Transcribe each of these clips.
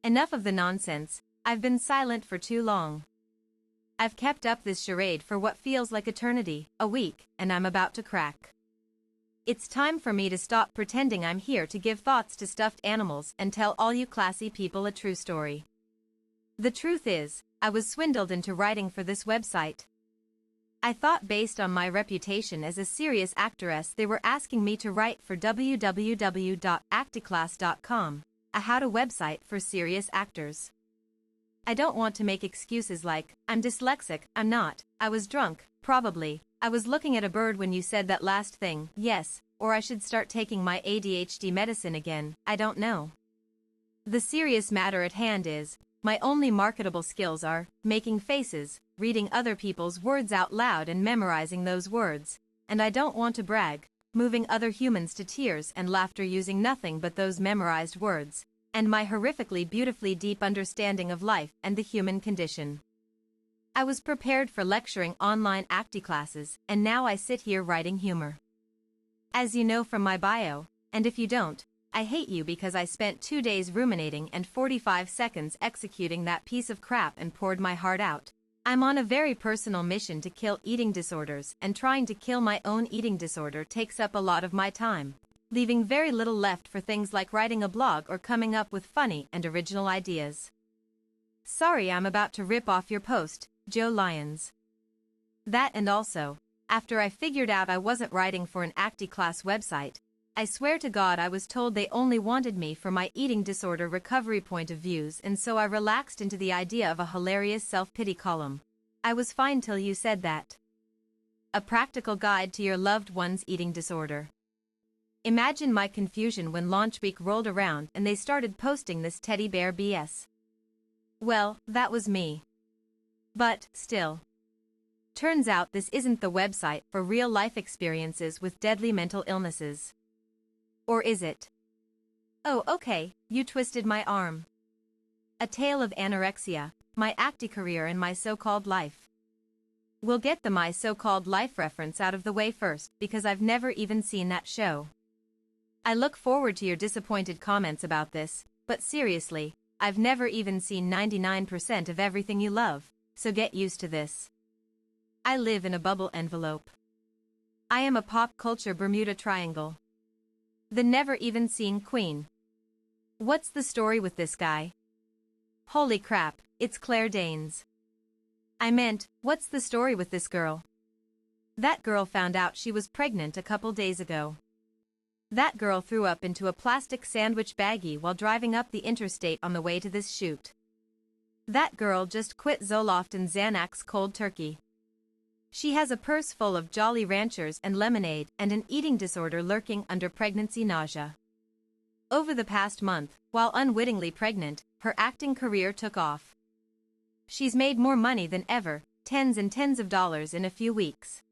Enough of the nonsense, I've been silent for too long. I've kept up this charade for what feels like eternity, a week, and I'm about to crack. It's time for me to stop pretending I'm here to give thoughts to stuffed animals and tell all you classy people a true story. The truth is, I was swindled into writing for this website. I thought based on my reputation as a serious actress they were asking me to write for www.acticlass.com, a how-to website for serious actors. I don't want to make excuses like, I'm dyslexic, I'm not, I was drunk, probably, I was looking at a bird when you said that last thing, yes, or I should start taking my ADHD medicine again, I don't know. The serious matter at hand is, my only marketable skills are making faces, reading other people's words out loud and memorizing those words, and I don't want to brag, moving other humans to tears and laughter using nothing but those memorized words, and my horrifically beautifully deep understanding of life and the human condition. I was prepared for lecturing online acting classes, and now I sit here writing humor. As you know from my bio, and if you don't, I hate you because I spent 2 days ruminating and 45 seconds executing that piece of crap and poured my heart out. I'm on a very personal mission to kill eating disorders, and trying to kill my own eating disorder takes up a lot of my time, leaving very little left for things like writing a blog or coming up with funny and original ideas. Sorry I'm about to rip off your post, Joe Lyons. That and also, after I figured out I wasn't writing for an acting class website, I swear to God I was told they only wanted me for my eating disorder recovery point of views, and so I relaxed into the idea of a hilarious self-pity column. I was fine till you said that. A practical guide to your loved one's eating disorder. Imagine my confusion when launch week rolled around and they started posting this teddy bear BS. Well, that was me. But, still. Turns out this isn't the website for real-life experiences with deadly mental illnesses. Or is it? Oh, okay, you twisted my arm. A tale of anorexia, my acting career and my so-called life. We'll get the my so-called life reference out of the way first because I've never even seen that show. I look forward to your disappointed comments about this, but seriously, I've never even seen 99% of everything you love, so get used to this. I live in a bubble envelope. I am a pop culture Bermuda Triangle. The never-even-seen queen. What's the story with this guy? Holy crap, it's Claire Danes. I meant, what's the story with this girl? That girl found out she was pregnant a couple days ago. That girl threw up into a plastic sandwich baggie while driving up the interstate on the way to this shoot. That girl just quit Zoloft and Xanax cold turkey. She has a purse full of Jolly Ranchers and lemonade and an eating disorder lurking under pregnancy nausea. Over the past month, while unwittingly pregnant, her acting career took off. She's made more money than ever, tens and tens of dollars in a few weeks.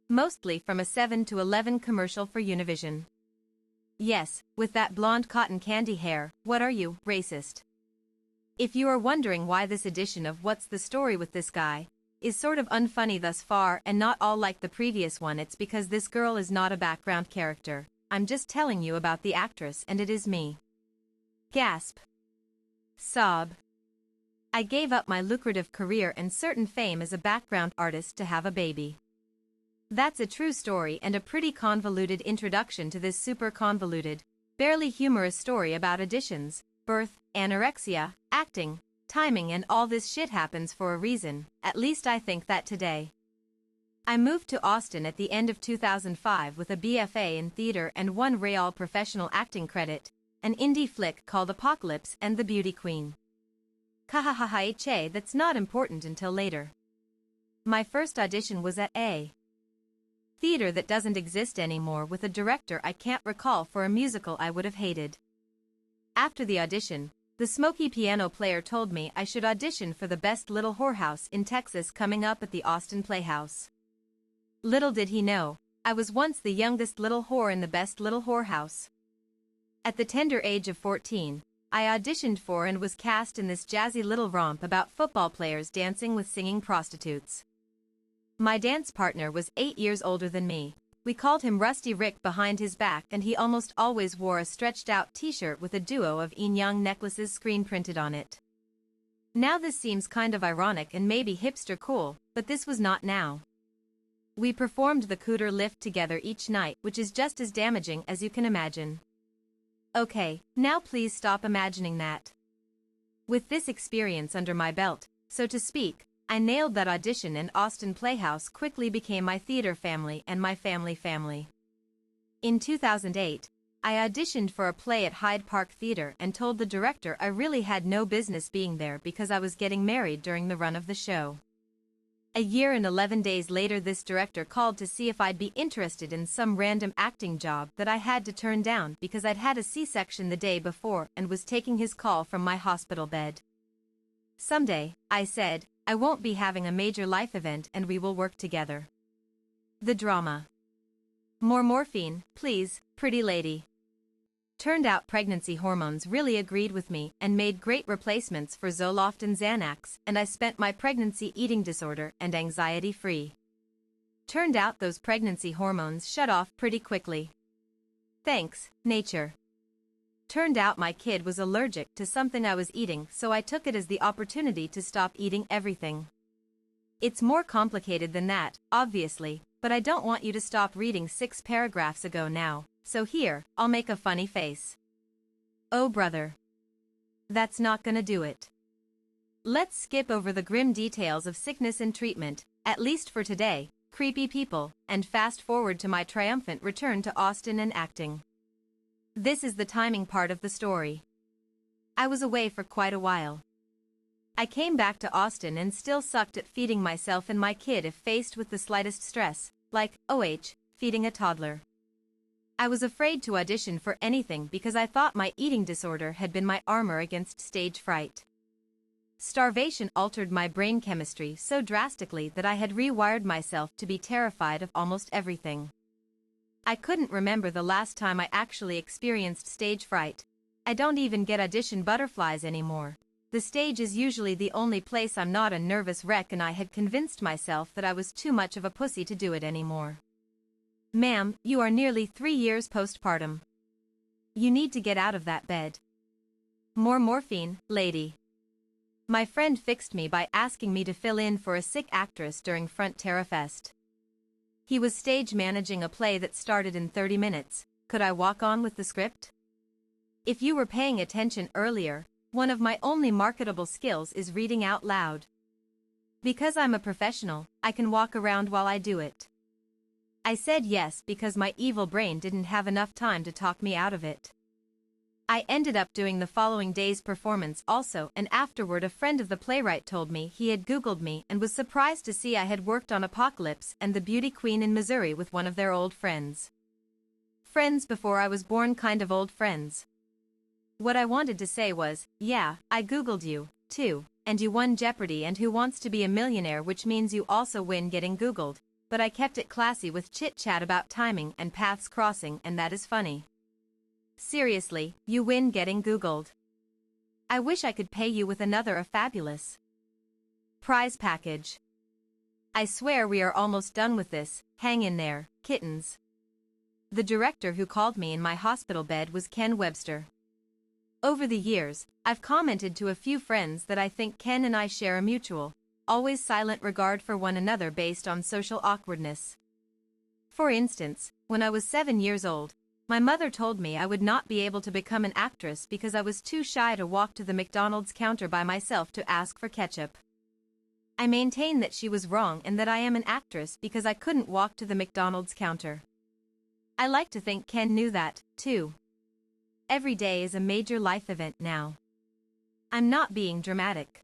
Mostly from a 7-Eleven commercial for Univision. Yes, with that blonde cotton candy hair, what are you, racist? If you are wondering why this edition of What's the Story with This Guy is sort of unfunny thus far and not all like the previous one, it's because this girl is not a background character. I'm just telling you about the actress and it is me. Gasp. Sob. I gave up my lucrative career and certain fame as a background artist to have a baby. That's a true story and a pretty convoluted introduction to this super convoluted, barely humorous story about auditions, birth, anorexia, acting, timing, and all this shit happens for a reason. At least I think that today. I moved to Austin at the end of 2005 with a BFA in theater and 1 real professional acting credit, an indie flick called Apocalypse and the Beauty Queen. Kahahaha, that's not important until later. My first audition was at a theater that doesn't exist anymore with a director I can't recall for a musical I would have hated. After the audition, the smoky piano player told me I should audition for the Best Little Whorehouse in Texas coming up at the Austin Playhouse. Little did he know, I was once the youngest little whore in the Best Little Whorehouse. At the tender age of 14, I auditioned for and was cast in this jazzy little romp about football players dancing with singing prostitutes. My dance partner was 8 years older than me, We called him Rusty Rick behind his back, and he almost always wore a stretched-out t-shirt with a duo of yin-yang necklaces screen printed on it. Now this seems kind of ironic and maybe hipster cool, but this was not now. We performed the cooter lift together each night, which is just as damaging as you can imagine. Okay, now please stop imagining that. With this experience under my belt, so to speak, I nailed that audition, and Austin Playhouse quickly became my theater family and my family. In 2008, I auditioned for a play at Hyde Park Theater and told the director I really had no business being there because I was getting married during the run of the show. A year and 11 days later, this director called to see if I'd be interested in some random acting job that I had to turn down because I'd had a C-section the day before and was taking his call from my hospital bed. Someday, I said, I won't be having a major life event and we will work together. The drama. More morphine, please, pretty lady. Turned out pregnancy hormones really agreed with me and made great replacements for Zoloft and Xanax, and I spent my pregnancy eating disorder and anxiety free. Turned out those pregnancy hormones shut off pretty quickly. Thanks, nature. Turned out my kid was allergic to something I was eating, so I took it as the opportunity to stop eating everything. It's more complicated than that, obviously, but I don't want you to stop reading 6 paragraphs ago now. So here, I'll make a funny face. Oh brother. That's not gonna do it. Let's skip over the grim details of sickness and treatment, at least for today, creepy people, and fast forward to my triumphant return to Austin and acting. This is the timing part of the story. I was away for quite a while. I came back to Austin and still sucked at feeding myself and my kid if faced with the slightest stress, like, feeding a toddler. I was afraid to audition for anything because I thought my eating disorder had been my armor against stage fright. Starvation altered my brain chemistry so drastically that I had rewired myself to be terrified of almost everything. I couldn't remember the last time I actually experienced stage fright. I don't even get audition butterflies anymore. The stage is usually the only place I'm not a nervous wreck, and I had convinced myself that I was too much of a pussy to do it anymore. Ma'am, you are nearly 3 years postpartum. You need to get out of that bed. More morphine, lady. My friend fixed me by asking me to fill in for a sick actress during Front Terra Fest. He was stage managing a play that started in 30 minutes. Could I walk on with the script? If you were paying attention earlier, one of my only marketable skills is reading out loud. Because I'm a professional, I can walk around while I do it. I said yes because my evil brain didn't have enough time to talk me out of it. I ended up doing the following day's performance also, and afterward a friend of the playwright told me he had Googled me and was surprised to see I had worked on Apocalypse and the Beauty Queen in Missouri with one of their old friends. Friends before I was born, kind of old friends. What I wanted to say was, yeah, I Googled you, too, and you won Jeopardy and Who Wants to Be a Millionaire, which means you also win getting Googled. But I kept it classy with chit-chat about timing and paths crossing, and that is funny. Seriously, you win getting Googled. I wish I could pay you with another fabulous prize package. I swear we are almost done with this, hang in there, kittens. The director who called me in my hospital bed was Ken Webster. Over the years, I've commented to a few friends that I think Ken and I share a mutual, always silent regard for one another based on social awkwardness. For instance, when I was 7 years old, my mother told me I would not be able to become an actress because I was too shy to walk to the McDonald's counter by myself to ask for ketchup. I maintain that she was wrong and that I am an actress because I couldn't walk to the McDonald's counter. I like to think Ken knew that, too. Every day is a major life event now. I'm not being dramatic.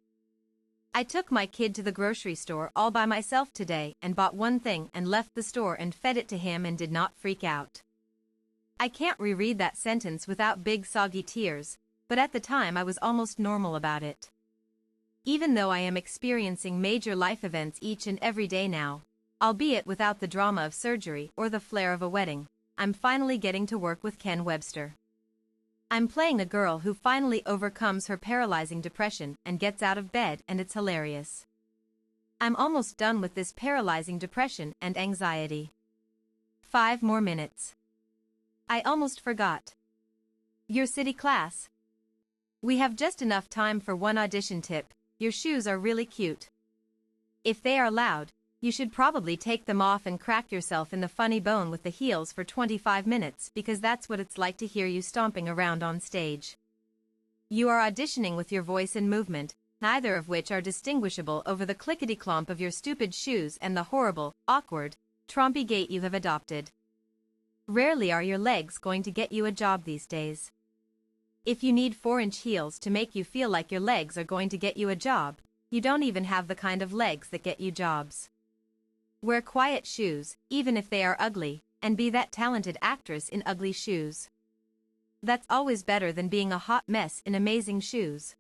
I took my kid to the grocery store all by myself today and bought one thing and left the store and fed it to him and did not freak out. I can't reread that sentence without big soggy tears, but at the time I was almost normal about it. Even though I am experiencing major life events each and every day now, albeit without the drama of surgery or the flair of a wedding, I'm finally getting to work with Ken Webster. I'm playing a girl who finally overcomes her paralyzing depression and gets out of bed, and it's hilarious. I'm almost done with this paralyzing depression and anxiety. 5 more minutes. I almost forgot. Your city class. We have just enough time for one audition tip. Your shoes are really cute. If they are loud, you should probably take them off and crack yourself in the funny bone with the heels for 25 minutes because that's what it's like to hear you stomping around on stage. You are auditioning with your voice and movement, neither of which are distinguishable over the clickety-clomp of your stupid shoes and the horrible, awkward, trompy gait you have adopted. Rarely are your legs going to get you a job these days. If you need 4-inch heels to make you feel like your legs are going to get you a job, you don't even have the kind of legs that get you jobs. Wear quiet shoes, even if they are ugly, and be that talented actress in ugly shoes. That's always better than being a hot mess in amazing shoes.